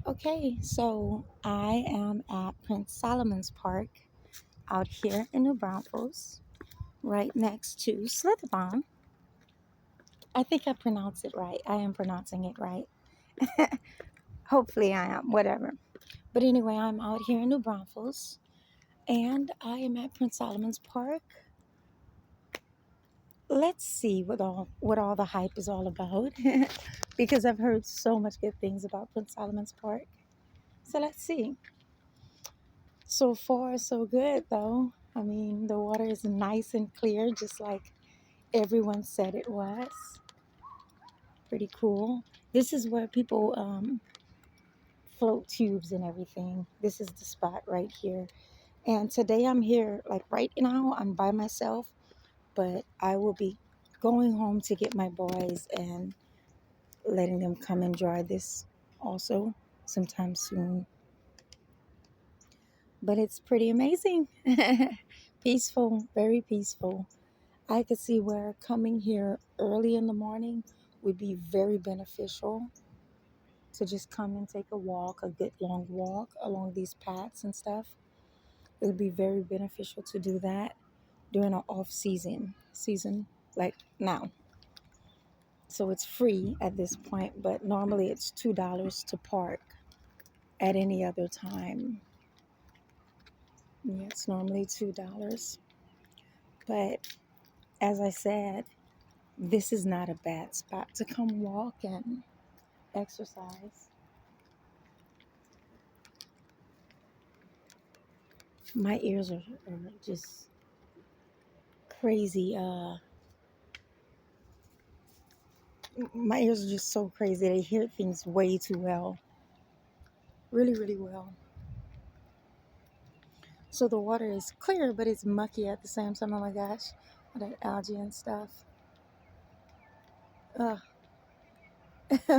Okay, so I am at Prince Solomon's Park out here in New Braunfels, right next to Slitterbahn. I think I pronounce it right. I am pronouncing it right. Hopefully I am, whatever. But anyway, I'm out here in New Braunfels and I am at Prince Solomon's Park. Let's see what all the hype is all about because I've heard so much good things about Prince Solomon's Park. So let's see. So far, so good, though. I mean, the water is nice and clear, just like everyone said it was. Pretty cool. This is where people float tubes and everything. This is the spot right here. And today I'm here, like right now, I'm by myself, but I will be going home to get my boys and letting them come and enjoy this also sometime soon. But it's pretty amazing. Peaceful, very peaceful. I could see where coming here early in the morning would be very beneficial to just come and take a walk, a good long walk along these paths and stuff. It would be very beneficial to do that during an off season like now. So it's free at this point, but normally it's $2 to park at any other time. Yeah, it's normally $2. But as I said, this is not a bad spot to come walk and exercise. My ears are just crazy. My ears are just so crazy. They hear things way too well. Really, really well. So the water is clear, but it's mucky at the same time. Oh my gosh. All that algae and stuff. Ugh.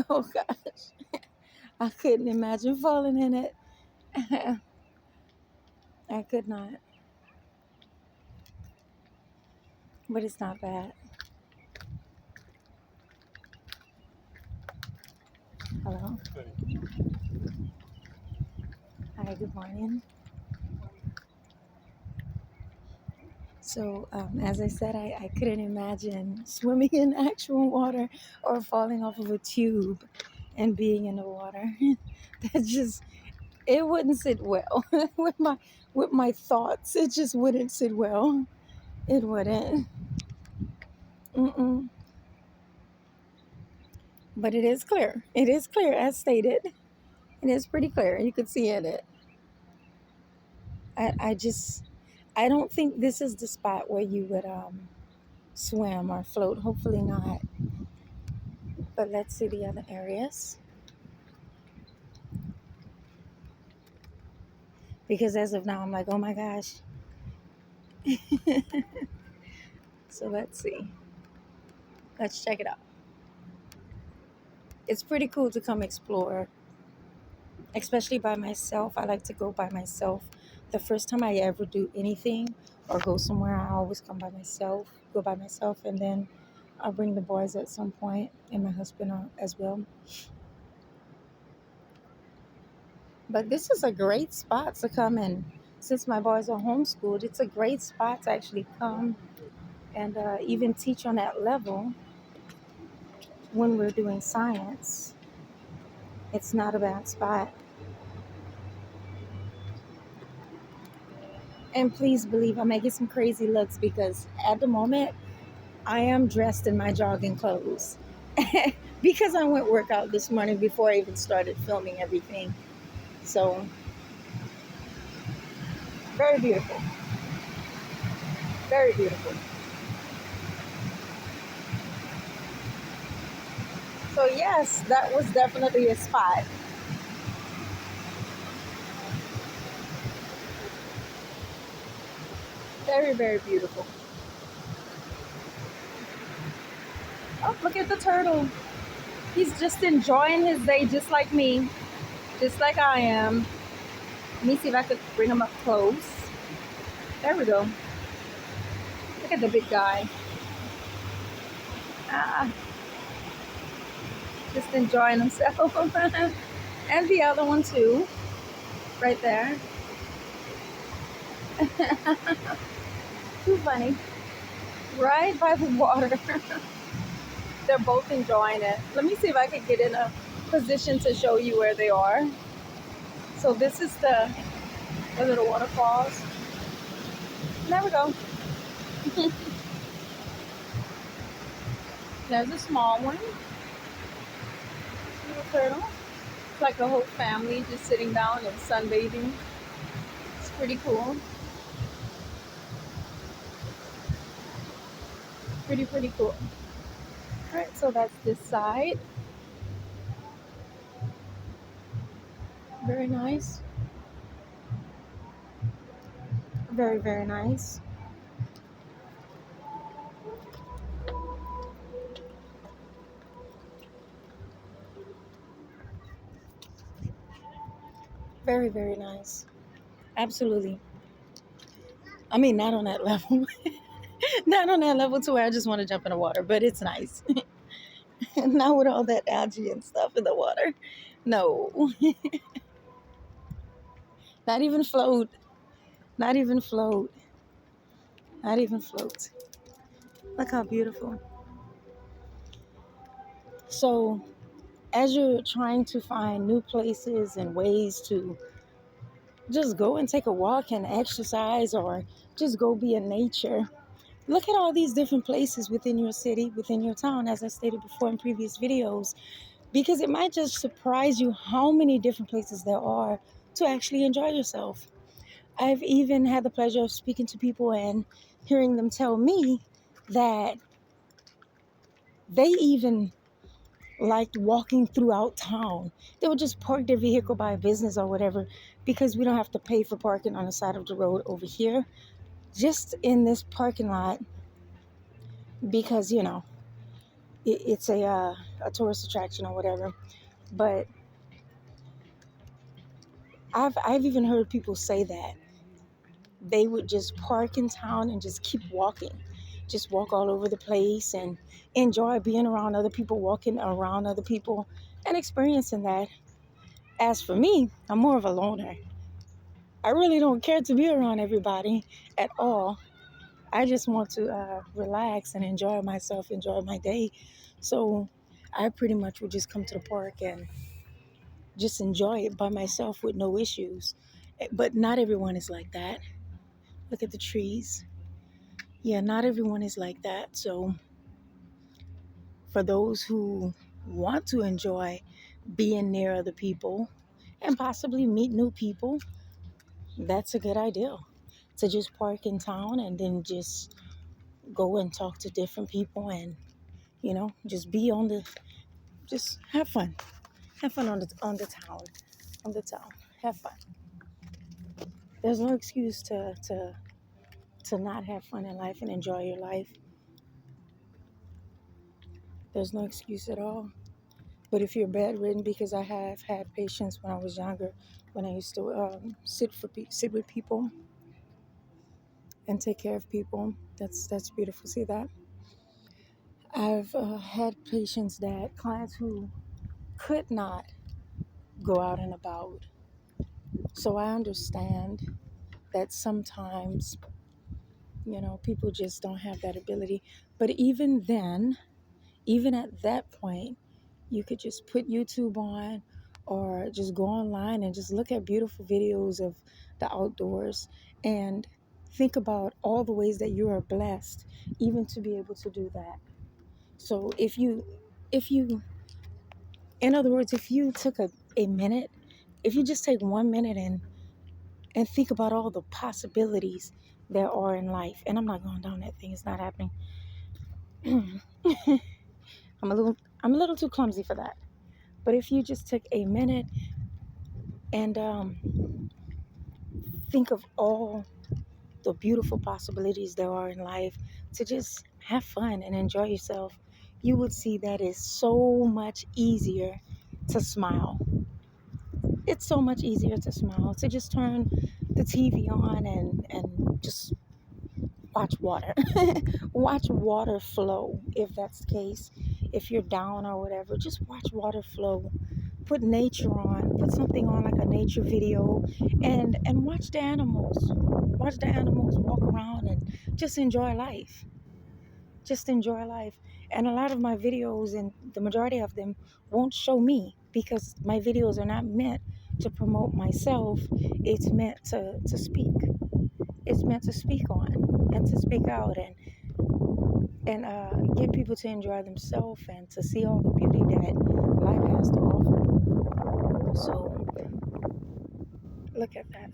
Oh gosh. I couldn't imagine falling in it. I could not. But it's not bad. Hello. Hi, good morning. So, as I said, I couldn't imagine swimming in actual water or falling off of a tube and being in the water. That just, it wouldn't sit well with my thoughts. It just wouldn't sit well. It wouldn't. Mm-mm. But it is clear. It is clear, as stated. It is pretty clear. You could see it. I don't think this is the spot where you would swim or float. Hopefully not. But let's see the other areas. Because as of now, I'm like, oh my gosh. So let's see. Let's check it out. It's pretty cool to come explore, especially by myself. I like to go by myself. The first time I ever do anything or go somewhere, I always go by myself, and then I'll bring the boys at some point and my husband as well. But this is a great spot to come in. Since my boys are homeschooled, it's a great spot to actually come and even teach on that level when we're doing science. It's not a bad spot. And please believe I may get some crazy looks because at the moment I am dressed in my jogging clothes because I went workout this morning before I even started filming everything. So very beautiful. Very beautiful. So yes, that was definitely a spot. Very, very beautiful. Oh, look at the turtle. He's just enjoying his day just like me, just like I am. Let me see if I could bring him up close. There we go. Look at the big guy. Ah, just enjoying himself. And the other one too, right there. Too funny. Right by the water. They're both enjoying it. Let me see if I can get in a position to show you where they are. So this is the little waterfalls. There we go. There's a small one. Little turtle. It's like a whole family just sitting down and sunbathing. It's pretty cool. Pretty cool. All right, so that's this side. Very nice. Very nice. Very nice. Absolutely. I mean, not on that level. Not on that level to where I just want to jump in the water, but it's nice. Not with all that algae and stuff in the water. No. Not even float. Not even float. Not even float. Look how beautiful. So, as you're trying to find new places and ways to just go and take a walk and exercise or just go be in nature, look at all these different places within your city, within your town, as I stated before in previous videos, because it might just surprise you how many different places there are to actually enjoy yourself. I've even had the pleasure of speaking to people and hearing them tell me that they even liked walking throughout town. They would just park their vehicle by a business or whatever because we don't have to pay for parking on the side of the road over here. Just in this parking lot because, it's a tourist attraction or whatever. But I've even heard people say that they would just park in town and just keep walking, just walk all over the place and enjoy being around other people, walking around other people and experiencing that. As for me, I'm more of a loner. I really don't care to be around everybody at all. I just want to relax and enjoy myself, enjoy my day. So I pretty much would just come to the park and just enjoy it by myself with no issues. But not everyone is like that. Look at the trees. Yeah, not everyone is like that. So for those who want to enjoy being near other people and possibly meet new people, that's a good idea. To just park in town and then just go and talk to different people and just be on the just have fun on the town, have fun. There's no excuse to not have fun in life and enjoy your life. There's no excuse at all. But if you're bedridden, because I have had patients when I was younger, when I used to sit with people and take care of people, that's beautiful. See that? I've had clients who could not go out and about. So I understand that sometimes, people just don't have that ability. But even then, even at that point, you could just put YouTube on or just go online and just look at beautiful videos of the outdoors and think about all the ways that you are blessed even to be able to do that. So if you in other words, if you took a minute, if you just take 1 minute and think about all the possibilities there are in life. And I'm not going down that thing, it's not happening. I'm a little too clumsy for that. But if you just took a minute and think of all the beautiful possibilities there are in life to just have fun and enjoy yourself, you would see that it's so much easier to smile. It's so much easier to smile, to just turn the TV on and just watch water. Watch water flow if that's the case. If you're down or whatever, just watch water flow. put nature on, put something on like a nature video, and watch the animals. Watch the animals walk around and just enjoy life. Just enjoy life. And a lot of my videos, and the majority of them, won't show me because my videos are not meant to promote myself. It's meant to speak. It's meant to speak on and to speak out and get people to enjoy themselves and to see all the beauty that life has to offer. So look at that.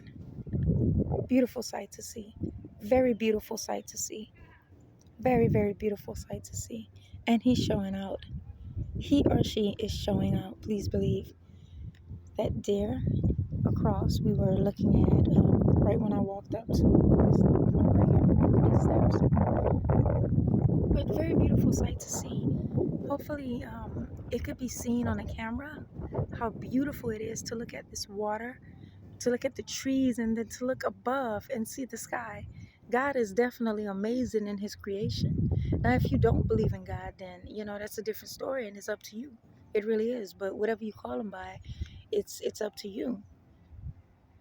Beautiful sight to see. Very beautiful sight to see. Very, very beautiful sight to see. And he's showing out. He or she is showing out. Please believe. That deer across we were looking at right when I walked up to this these steps. But very beautiful sight to see. Hopefully it could be seen on a camera how beautiful it is to look at this water, to look at the trees, and then to look above and see the sky. God is definitely amazing in his creation. Now, if you don't believe in God, then, that's a different story and it's up to you. It really is. But whatever you call him by, it's up to you.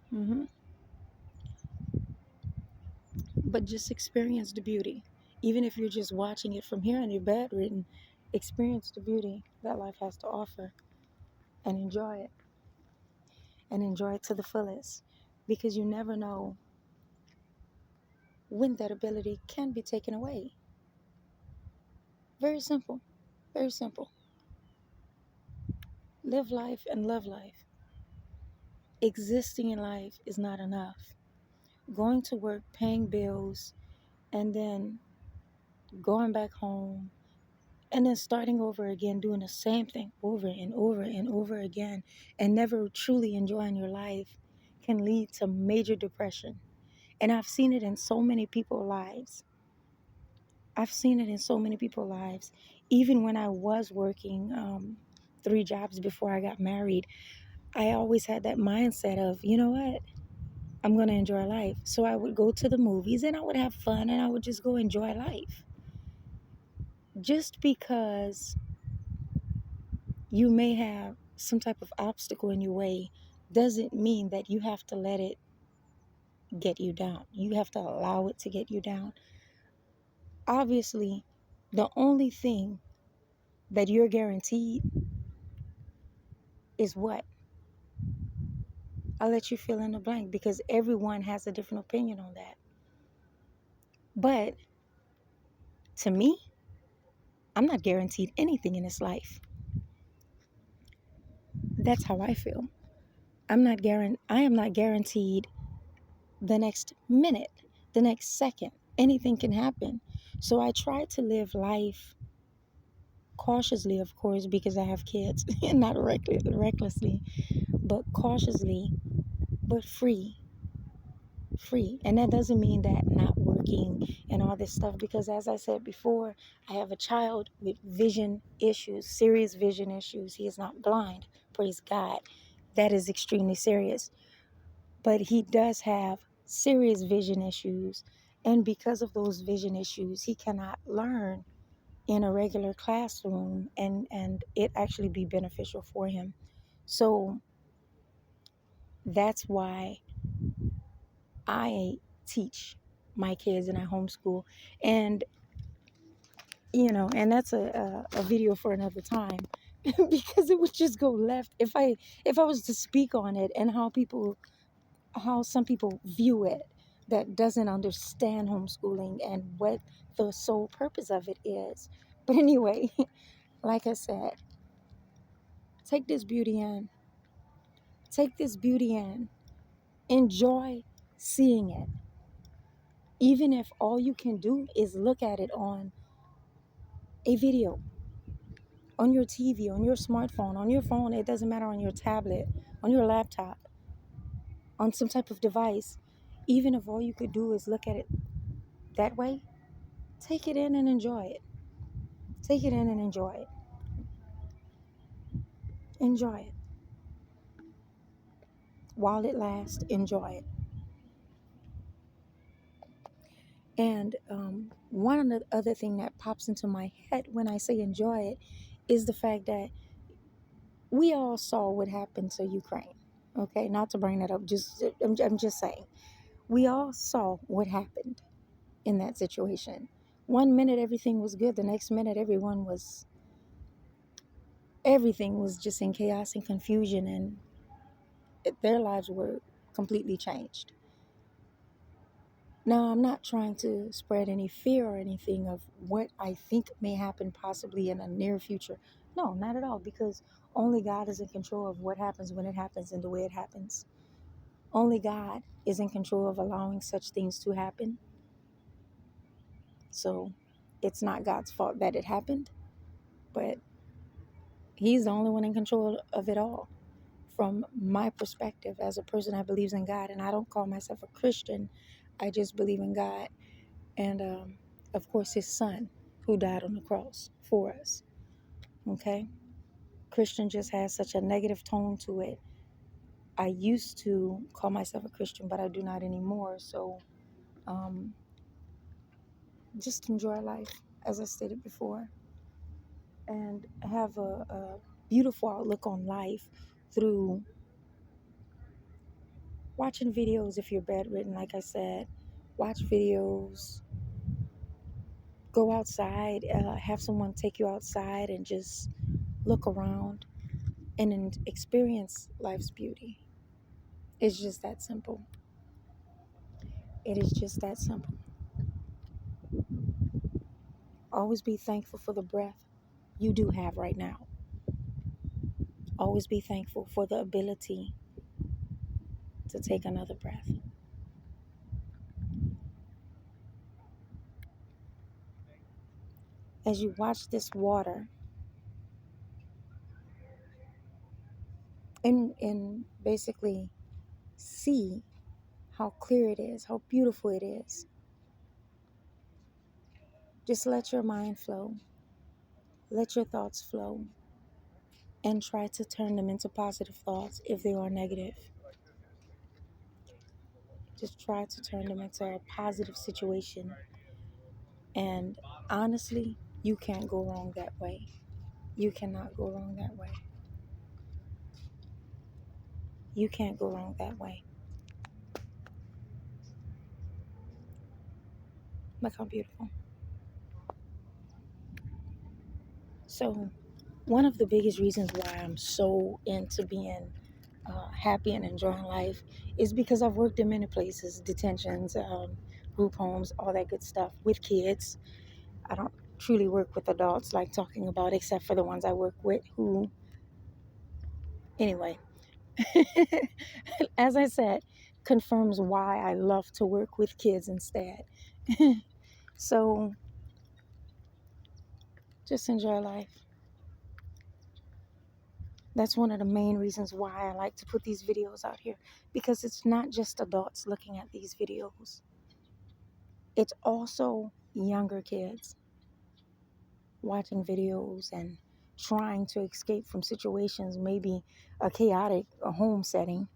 hmm But just experience the beauty. Even if you're just watching it from here and you're bedridden, experience the beauty that life has to offer and enjoy it. And enjoy it to the fullest. Because you never know when that ability can be taken away. Very simple. Very simple. Live life and love life. Existing in life is not enough. Going to work, paying bills, and then going back home, and then starting over again, doing the same thing over and over and over again, and never truly enjoying your life can lead to major depression. And I've seen it in so many people's lives. I've seen it in so many people's lives. Even when I was working 3 jobs before I got married, I always had that mindset of, you know what? I'm going to enjoy life. So I would go to the movies and I would have fun and I would just go enjoy life. Just because you may have some type of obstacle in your way doesn't mean that you have to let it get you down. You have to allow it to get you down. Obviously, the only thing that you're guaranteed is what? I'll let you fill in the blank because everyone has a different opinion on that. But to me, I'm not guaranteed anything in this life. That's how I feel. I am not guaranteed the next minute, the next second. Anything can happen. So I try to live life cautiously, of course, because I have kids, and not recklessly, but cautiously, but free. And that doesn't mean that not working and all this stuff, because as I said before, I have a child with vision issues, serious vision issues. He is not blind, praise God. That is extremely serious. But he does have serious vision issues. And because of those vision issues, he cannot learn in a regular classroom and it actually be beneficial for him. So that's why I teach my kids and I homeschool. And and that's a video for another time because it would just go left if I was to speak on it and how some people view it that doesn't understand homeschooling and what the sole purpose of it is. But anyway, like I said, take this beauty in. Take this beauty in. Enjoy seeing it. Even if all you can do is look at it on a video, on your TV, on your smartphone, on your phone, it doesn't matter, on your tablet, on your laptop, on some type of device. Even if all you could do is look at it that way, take it in and enjoy it. Take it in and enjoy it. Enjoy it. While it lasts, enjoy it. And one other thing that pops into my head when I say enjoy it is the fact that We all saw what happened to Ukraine. Okay, not to bring that up, I'm just saying. We all saw what happened in that situation. One minute everything was good, the next minute everything was just in chaos and confusion, and their lives were completely changed. Now, I'm not trying to spread any fear or anything of what I think may happen possibly in the near future. No, not at all, because only God is in control of what happens when it happens and the way it happens. Only God is in control of allowing such things to happen. So it's not God's fault that it happened, but He's the only one in control of it all. From my perspective, as a person that believes in God, and I don't call myself a Christian, I just believe in God. And of course, His Son who died on the cross for us. Okay? Christian just has such a negative tone to it. I used to call myself a Christian, but I do not anymore. So um, just enjoy life, as I stated before, and have a beautiful outlook on life through watching videos. If you're bedridden, like I said, watch videos, go outside, have someone take you outside and just look around and experience life's beauty. It's just that simple. It is just that simple. Always be thankful for the breath you do have right now. Always be thankful for the ability to take another breath. As you watch this water and basically see how clear it is, how beautiful it is, just let your mind flow. Let your thoughts flow and try to turn them into positive thoughts if they are negative. Just try to turn them into a positive situation. And honestly, you can't go wrong that way. You cannot go wrong that way. You can't go wrong that way. Look how beautiful. So, one of the biggest reasons why I'm so into being happy and enjoying life is because I've worked in many places, detentions, group homes, all that good stuff with kids. I don't truly work with adults like talking about, except for the ones I work with who, anyway, as I said, confirms why I love to work with kids instead. So just enjoy life. That's one of the main reasons why I like to put these videos out here, because it's not just adults looking at these videos. It's also younger kids watching videos and trying to escape from situations, maybe a home setting,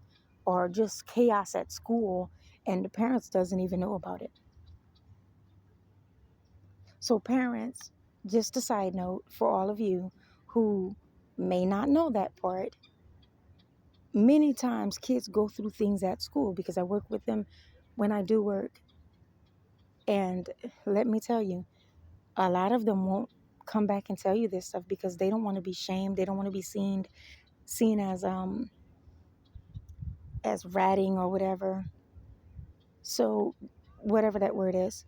or just chaos at school, and the parents doesn't even know about it. So parents, just a side note for all of you who may not know that part, many times kids go through things at school, because I work with them when I do work. And let me tell you, a lot of them won't come back and tell you this stuff because they don't want to be shamed. They don't want to be seen as ratting or whatever. So whatever that word is,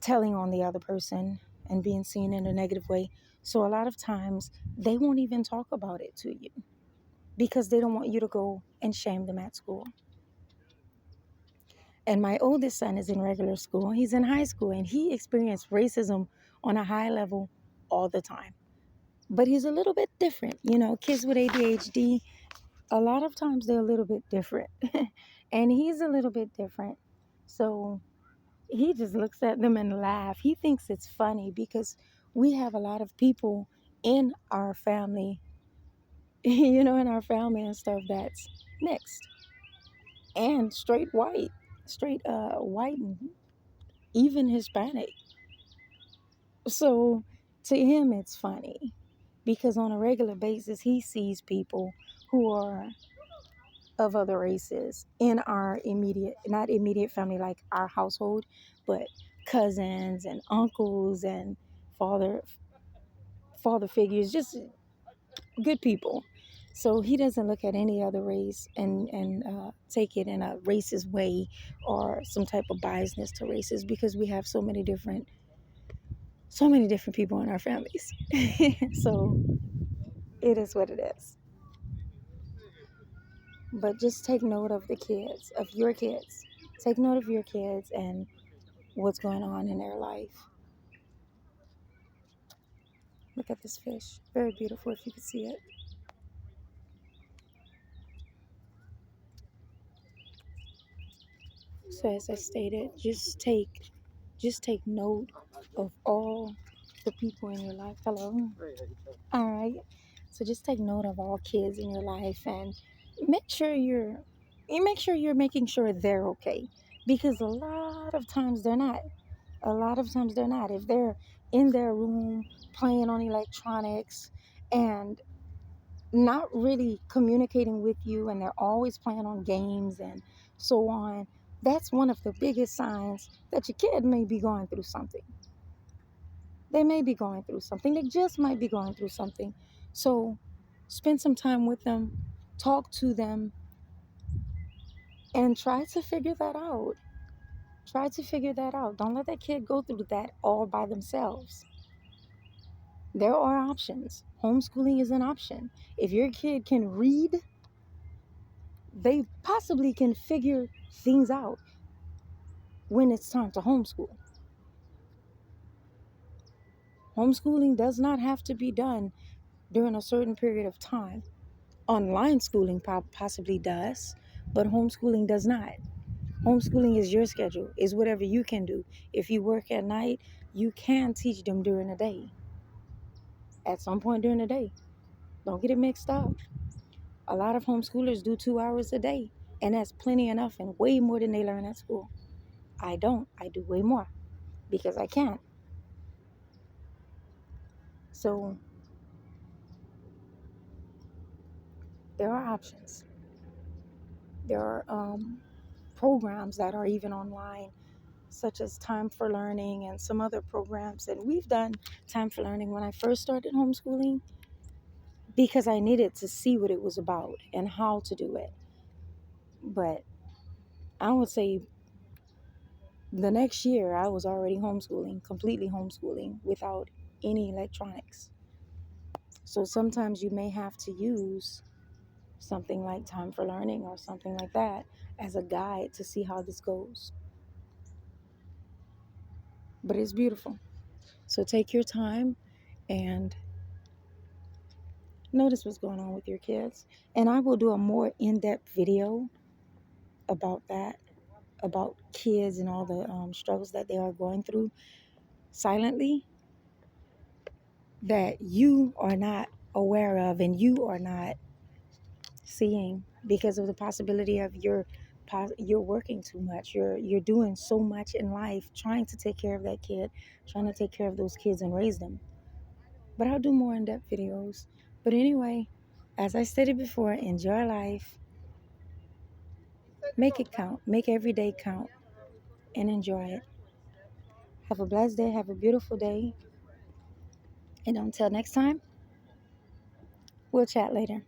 telling on the other person and being seen in a negative way. So a lot of times they won't even talk about it to you because they don't want you to go and shame them at school. And my oldest son is in regular school. He's in high school, and he experienced racism on a high level all the time. But he's a little bit different. You know, kids with ADHD, a lot of times they're a little bit different. And he's a little bit different. So he just looks at them and laughs. He thinks it's funny because we have a lot of people in our family, in our family and stuff, that's mixed and straight white, and even Hispanic. So to him, it's funny. because on a regular basis he sees people who are of other races in our immediate, not immediate family like our household, but cousins and uncles and father figures, just good people. So he doesn't look at any other race and take it in a racist way or some type of biasness to races, because we have so many different people in our families. So it is what it is. But just take note of the kids, of your kids. Take note of your kids and what's going on in their life. Look at this fish. Very beautiful if you could see it. So as I stated, just take note of all the people in your life. Hello. All right. So just take note of all kids in your life and make sure you're making sure they're okay, because a lot of times they're not. A lot of times they're not. If they're in their room playing on electronics and not really communicating with you, and they're always playing on games and so on, that's one of the biggest signs that your kid may be going through something. They may be going through something. They just might be going through something. So spend some time with them, talk to them, and try to figure that out. Try to figure that out. Don't let that kid go through that all by themselves. There are options. Homeschooling is an option. If your kid can read, they possibly can figure things out when it's time to homeschool. Homeschooling does not have to be done during a certain period of time. Online schooling possibly does, but homeschooling does not. Homeschooling is your schedule, is whatever you can do. If you work at night, you can teach them during the day, at some point during the day. Don't get it mixed up. A lot of homeschoolers do 2 hours a day, and that's plenty enough and way more than they learn at school. I don't. I do way more because I can. So there are options. There are programs that are even online, such as Time for Learning and some other programs. And we've done Time for Learning when I first started homeschooling because I needed to see what it was about and how to do it. But I would say the next year I was already homeschooling, completely homeschooling without any electronics. So sometimes you may have to use something like Time for Learning or something like that as a guide to see how this goes. But it's beautiful. So take your time and notice what's going on with your kids. And I will do a more in-depth video about that, about kids and all the struggles that they are going through silently that you are not aware of and you are not seeing because of the possibility of you're working too much. You're doing so much in life, trying to take care of that kid, trying to take care of those kids and raise them. But I'll do more in-depth videos. But anyway, as I stated before, enjoy life. Make it count. Make every day count and enjoy it. Have a blessed day. Have a beautiful day. And until next time, we'll chat later.